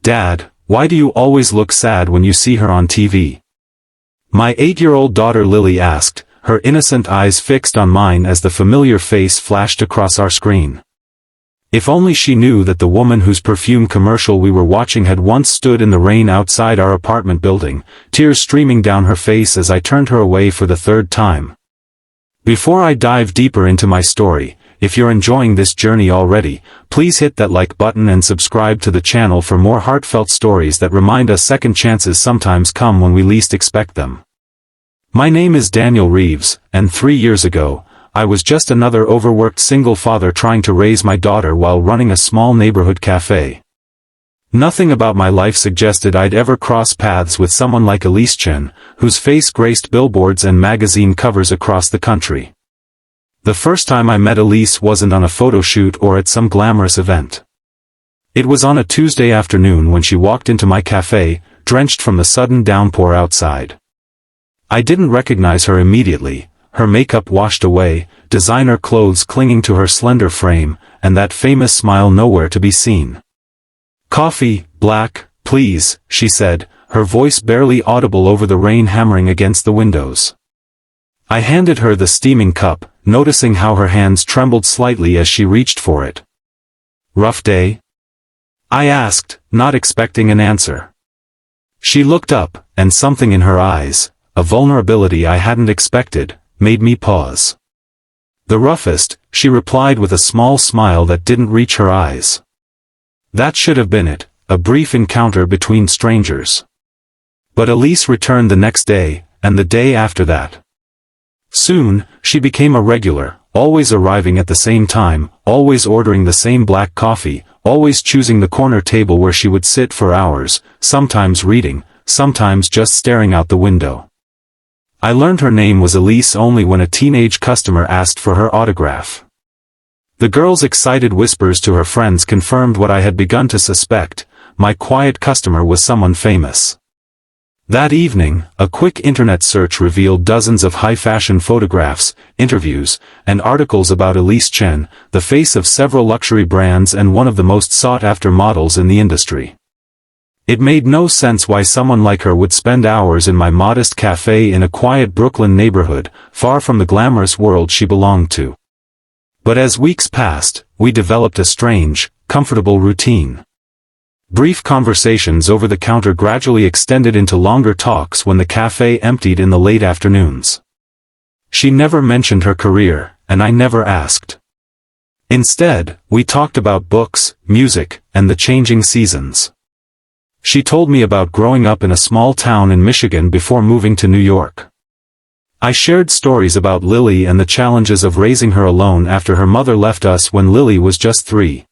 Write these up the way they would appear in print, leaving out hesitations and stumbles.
"Dad, why do you always look sad when you see her on TV?" My 8-year-old daughter Lily asked, her innocent eyes fixed on mine as the familiar face flashed across our screen. If only she knew that the woman whose perfume commercial we were watching had once stood in the rain outside our apartment building, tears streaming down her face as I turned her away for the third time. Before I dive deeper into my story, if you're enjoying this journey already, please hit that like button and subscribe to the channel for more heartfelt stories that remind us second chances sometimes come when we least expect them. My name is Daniel Reeves, and 3 years ago, I was just another overworked single father trying to raise my daughter while running a small neighborhood cafe. Nothing about my life suggested I'd ever cross paths with someone like Elise Chen, whose face graced billboards and magazine covers across the country. The first time I met Elise wasn't on a photo shoot or at some glamorous event. It was on a Tuesday afternoon when she walked into my cafe, drenched from the sudden downpour outside. I didn't recognize her immediately, her makeup washed away, designer clothes clinging to her slender frame, and that famous smile nowhere to be seen. "Coffee, black, please," she said, her voice barely audible over the rain hammering against the windows. I handed her the steaming cup, noticing how her hands trembled slightly as she reached for it. "Rough day?" I asked, not expecting an answer. She looked up, and something in her eyes, a vulnerability I hadn't expected, made me pause. "The roughest," she replied with a small smile that didn't reach her eyes. That should have been it, a brief encounter between strangers. But Elise returned the next day, and the day after that. Soon, she became a regular, always arriving at the same time, always ordering the same black coffee, always choosing the corner table where she would sit for hours, sometimes reading, sometimes just staring out the window. I learned her name was Elise only when a teenage customer asked for her autograph. The girl's excited whispers to her friends confirmed what I had begun to suspect: my quiet customer was someone famous. That evening, a quick internet search revealed dozens of high-fashion photographs, interviews, and articles about Elise Chen, the face of several luxury brands and one of the most sought-after models in the industry. It made no sense why someone like her would spend hours in my modest cafe in a quiet Brooklyn neighborhood, far from the glamorous world she belonged to. But as weeks passed, we developed a strange, comfortable routine. Brief conversations over the counter gradually extended into longer talks when the cafe emptied in the late afternoons. She never mentioned her career, and I never asked. Instead, we talked about books, music, and the changing seasons. She told me about growing up in a small town in Michigan before moving to New York. I shared stories about Lily and the challenges of raising her alone after her mother left us when Lily was just 3.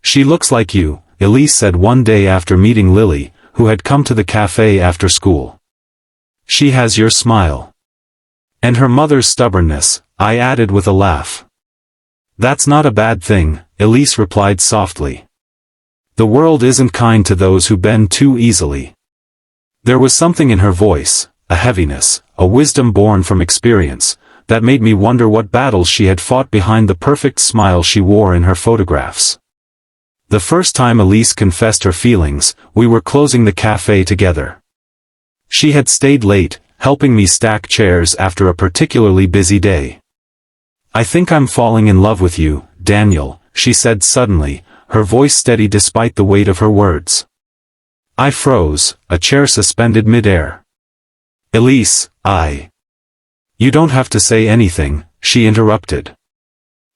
"She looks like you," Elise said one day after meeting Lily, who had come to the cafe after school. "She has your smile." "And her mother's stubbornness," I added with a laugh. "That's not a bad thing," Elise replied softly. "The world isn't kind to those who bend too easily." There was something in her voice, a heaviness, a wisdom born from experience, that made me wonder what battles she had fought behind the perfect smile she wore in her photographs. The first time Elise confessed her feelings, we were closing the cafe together. She had stayed late, helping me stack chairs after a particularly busy day. "I think I'm falling in love with you, Daniel," she said suddenly, her voice steady despite the weight of her words. I froze, a chair suspended mid-air. "Elise, You don't have to say anything," she interrupted.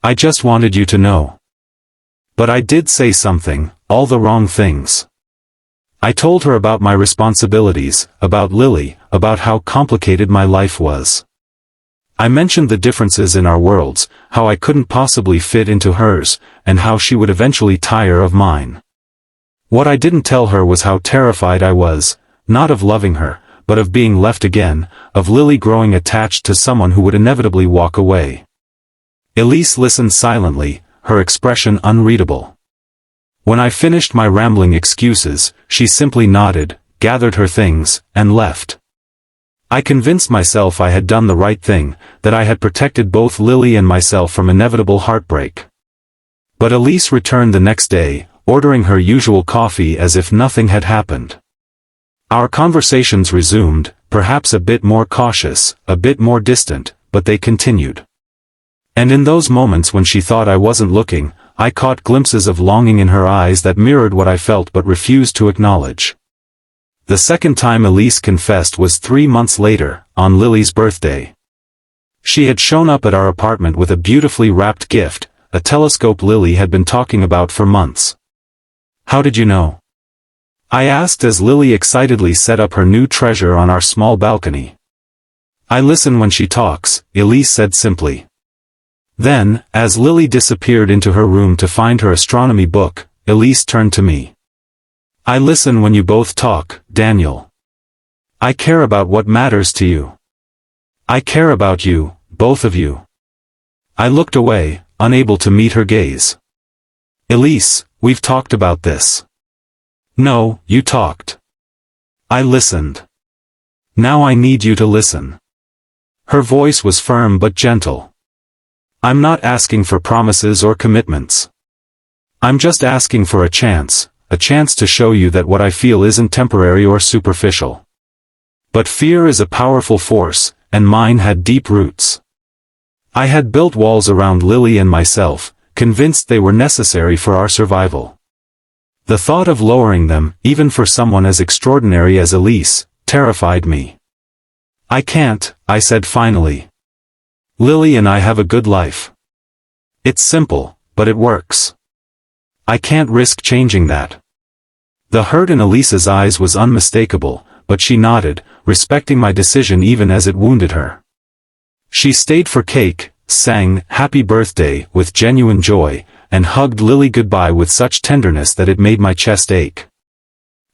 "I just wanted you to know." But I did say something, all the wrong things. I told her about my responsibilities, about Lily, about how complicated my life was. I mentioned the differences in our worlds, how I couldn't possibly fit into hers, and how she would eventually tire of mine. What I didn't tell her was how terrified I was, not of loving her, but of being left again, of Lily growing attached to someone who would inevitably walk away. Elise listened silently, her expression unreadable. When I finished my rambling excuses, she simply nodded, gathered her things, and left. I convinced myself I had done the right thing, that I had protected both Lily and myself from inevitable heartbreak. But Elise returned the next day, ordering her usual coffee as if nothing had happened. Our conversations resumed, perhaps a bit more cautious, a bit more distant, but they continued. And in those moments when she thought I wasn't looking, I caught glimpses of longing in her eyes that mirrored what I felt but refused to acknowledge. The second time Elise confessed was 3 months later, on Lily's birthday. She had shown up at our apartment with a beautifully wrapped gift, a telescope Lily had been talking about for months. "How did you know?" I asked as Lily excitedly set up her new treasure on our small balcony. "I listen when she talks," Elise said simply. Then, as Lily disappeared into her room to find her astronomy book, Elise turned to me. "I listen when you both talk, Daniel. I care about what matters to you. I care about you, both of you." I looked away, unable to meet her gaze. "Elise, we've talked about this." "No, you talked. I listened. Now I need you to listen." Her voice was firm but gentle. "I'm not asking for promises or commitments. I'm just asking for a chance to show you that what I feel isn't temporary or superficial. But fear is a powerful force, and mine had deep roots. I had built walls around Lily and myself, convinced they were necessary for our survival. The thought of lowering them, even for someone as extraordinary as Elise, terrified me. "I can't," I said finally. "Lily and I have a good life. It's simple, but it works. I can't risk changing that." The hurt in Elise's eyes was unmistakable, but she nodded, respecting my decision even as it wounded her. She stayed for cake, sang "Happy Birthday" with genuine joy, and hugged Lily goodbye with such tenderness that it made my chest ache.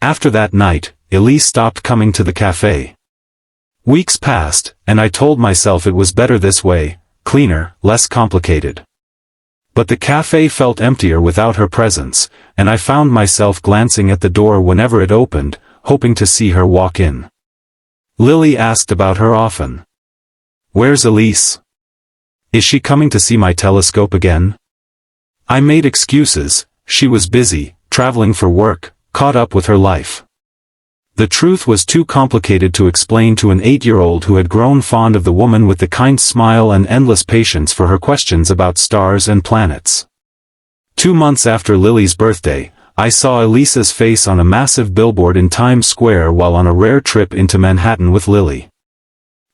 After that night, Elise stopped coming to the cafe. Weeks passed, and I told myself it was better this way, cleaner, less complicated. But the cafe felt emptier without her presence, and I found myself glancing at the door whenever it opened, hoping to see her walk in. Lily asked about her often. "Where's Elise? Is she coming to see my telescope again?" I made excuses. She was busy, traveling for work, caught up with her life. The truth was too complicated to explain to an 8-year-old who had grown fond of the woman with the kind smile and endless patience for her questions about stars and planets. 2 months after Lily's birthday, I saw Elise's face on a massive billboard in Times Square while on a rare trip into Manhattan with Lily.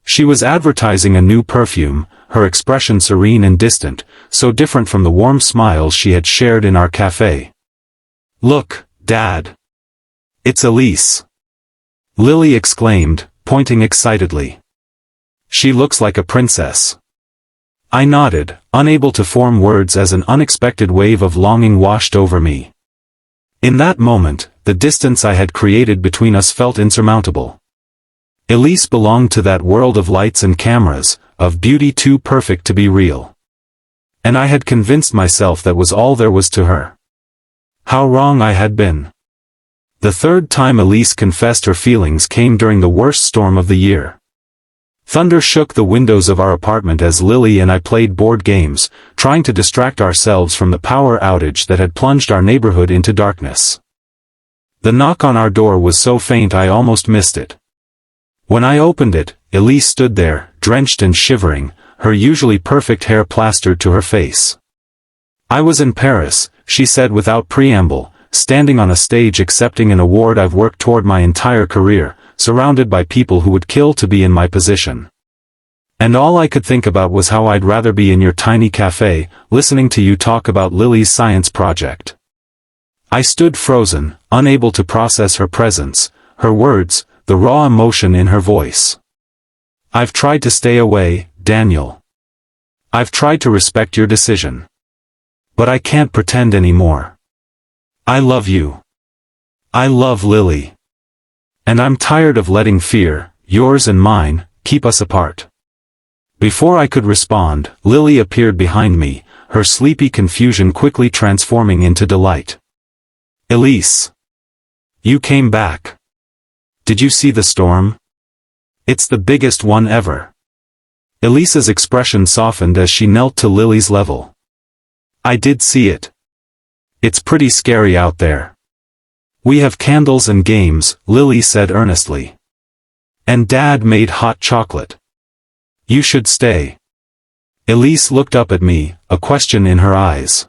She was advertising a new perfume, her expression serene and distant, so different from the warm smiles she had shared in our cafe. "Look, Dad. It's Elise," Lily exclaimed, pointing excitedly. "She looks like a princess." I nodded, unable to form words as an unexpected wave of longing washed over me. In that moment, the distance I had created between us felt insurmountable. Elise belonged to that world of lights and cameras, of beauty too perfect to be real. And I had convinced myself that was all there was to her. How wrong I had been. The third time Elise confessed her feelings came during the worst storm of the year. Thunder shook the windows of our apartment as Lily and I played board games, trying to distract ourselves from the power outage that had plunged our neighborhood into darkness. The knock on our door was so faint I almost missed it. When I opened it, Elise stood there, drenched and shivering, her usually perfect hair plastered to her face. "I was in Paris," she said without preamble, standing on a stage accepting an award I've worked toward my entire career, surrounded by people who would kill to be in my position. "And all I could think about was how I'd rather be in your tiny cafe, listening to you talk about Lily's science project." I stood frozen, unable to process her presence, her words, the raw emotion in her voice. "I've tried to stay away, Daniel. I've tried to respect your decision. But I can't pretend anymore. I love you. I love Lily. And I'm tired of letting fear, yours and mine, keep us apart." Before I could respond, Lily appeared behind me, her sleepy confusion quickly transforming into delight. "Elise. You came back. Did you see the storm? It's the biggest one ever." Elise's expression softened as she knelt to Lily's level. "I did see it. It's pretty scary out there. We have candles and games, Lily said earnestly. And Dad made hot chocolate. You should stay. Elise looked up at me, a question in her eyes.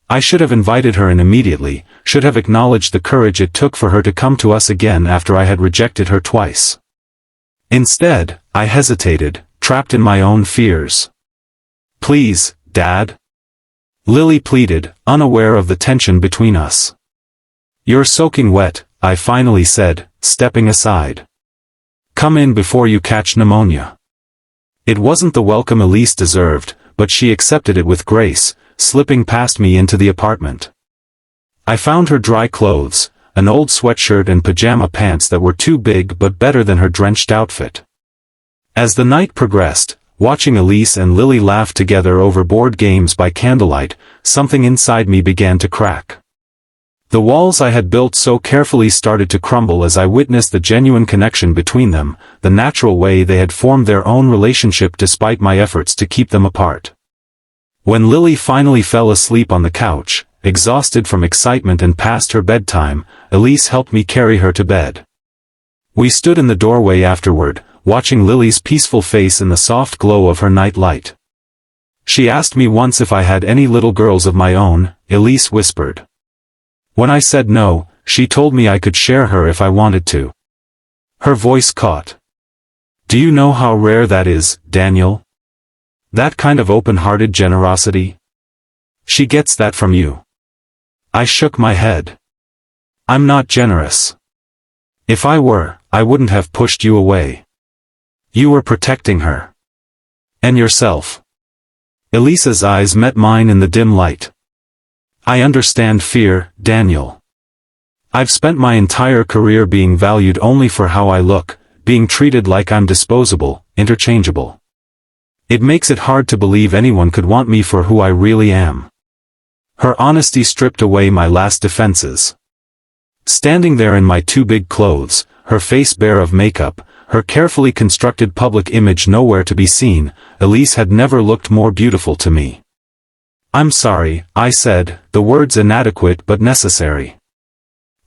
I should have invited her in immediately, should have acknowledged the courage it took for her to come to us again after I had rejected her twice. Instead, I hesitated, trapped in my own fears. Please, Dad. Lily pleaded, unaware of the tension between us. You're soaking wet, I finally said, stepping aside. Come in before you catch pneumonia. It wasn't the welcome Elise deserved, but she accepted it with grace, slipping past me into the apartment. I found her dry clothes, an old sweatshirt and pajama pants that were too big but better than her drenched outfit. As the night progressed, watching Elise and Lily laugh together over board games by candlelight, something inside me began to crack. The walls I had built so carefully started to crumble as I witnessed the genuine connection between them, the natural way they had formed their own relationship despite my efforts to keep them apart. When Lily finally fell asleep on the couch, exhausted from excitement and past her bedtime, Elise helped me carry her to bed. We stood in the doorway afterward, watching Lily's peaceful face in the soft glow of her night light. She asked me once if I had any little girls of my own, Elise whispered. When I said no, she told me I could share her if I wanted to. Her voice caught. Do you know how rare that is, Daniel? That kind of open-hearted generosity? She gets that from you. I shook my head. I'm not generous. If I were, I wouldn't have pushed you away. You were protecting her. And yourself. Elisa's eyes met mine in the dim light. I understand fear, Daniel. I've spent my entire career being valued only for how I look, being treated like I'm disposable, interchangeable. It makes it hard to believe anyone could want me for who I really am. Her honesty stripped away my last defenses. Standing there in my too big clothes, her face bare of makeup, her carefully constructed public image nowhere to be seen, Elise had never looked more beautiful to me. I'm sorry, I said, the words inadequate but necessary.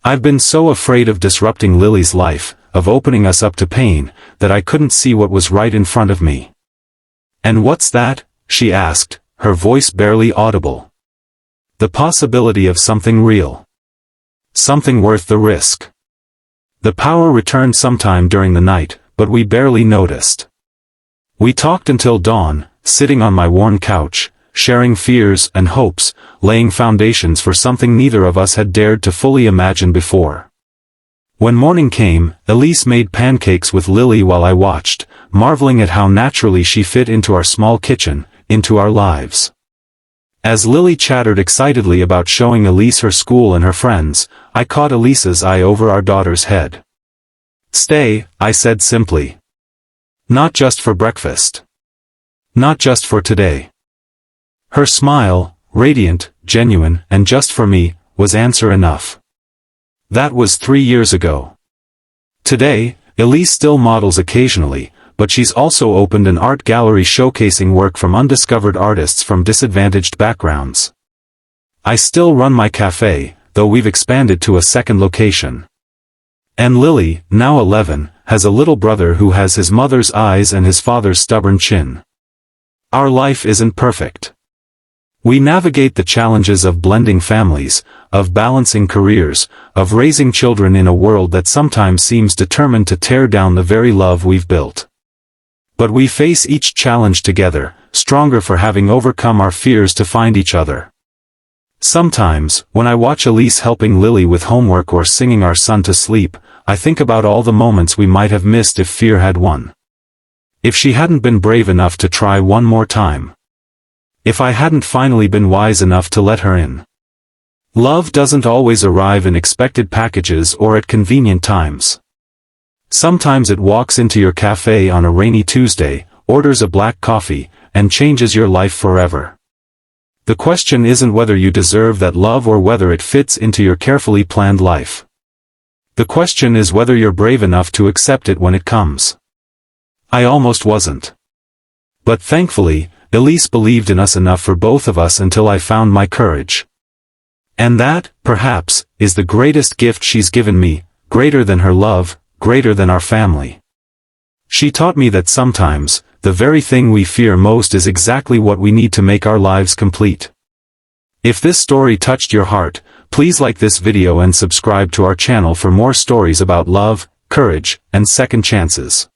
I've been so afraid of disrupting Lily's life, of opening us up to pain, that I couldn't see what was right in front of me. And what's that? She asked, her voice barely audible. The possibility of something real. Something worth the risk. The power returned sometime during the night, but we barely noticed. We talked until dawn, sitting on my worn couch, sharing fears and hopes, laying foundations for something neither of us had dared to fully imagine before. When morning came, Elise made pancakes with Lily while I watched, marveling at how naturally she fit into our small kitchen, into our lives. As Lily chattered excitedly about showing Elise her school and her friends, I caught Elise's eye over our daughter's head. Stay, I said simply. Not just for breakfast. Not just for today. Her smile, radiant, genuine, and just for me, was answer enough. That was 3 years ago. Today, Elise still models occasionally, but she's also opened an art gallery showcasing work from undiscovered artists from disadvantaged backgrounds. I still run my cafe, though we've expanded to a second location. And Lily, now 11, has a little brother who has his mother's eyes and his father's stubborn chin. Our life isn't perfect. We navigate the challenges of blending families, of balancing careers, of raising children in a world that sometimes seems determined to tear down the very love we've built. But we face each challenge together, stronger for having overcome our fears to find each other. Sometimes, when I watch Elise helping Lily with homework or singing our son to sleep, I think about all the moments we might have missed if fear had won. If she hadn't been brave enough to try one more time. If I hadn't finally been wise enough to let her in. Love doesn't always arrive in expected packages or at convenient times. Sometimes it walks into your cafe on a rainy Tuesday, orders a black coffee, and changes your life forever. The question isn't whether you deserve that love or whether it fits into your carefully planned life. The question is whether you're brave enough to accept it when it comes. I almost wasn't. But thankfully, Elise believed in us enough for both of us until I found my courage. And that, perhaps, is the greatest gift she's given me, greater than her love, greater than our family. She taught me that sometimes, the very thing we fear most is exactly what we need to make our lives complete. If this story touched your heart, please like this video and subscribe to our channel for more stories about love, courage, and second chances.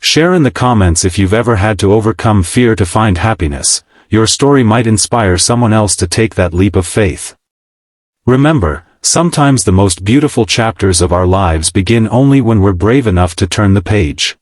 Share in the comments if you've ever had to overcome fear to find happiness. Your story might inspire someone else to take that leap of faith. Remember, sometimes the most beautiful chapters of our lives begin only when we're brave enough to turn the page.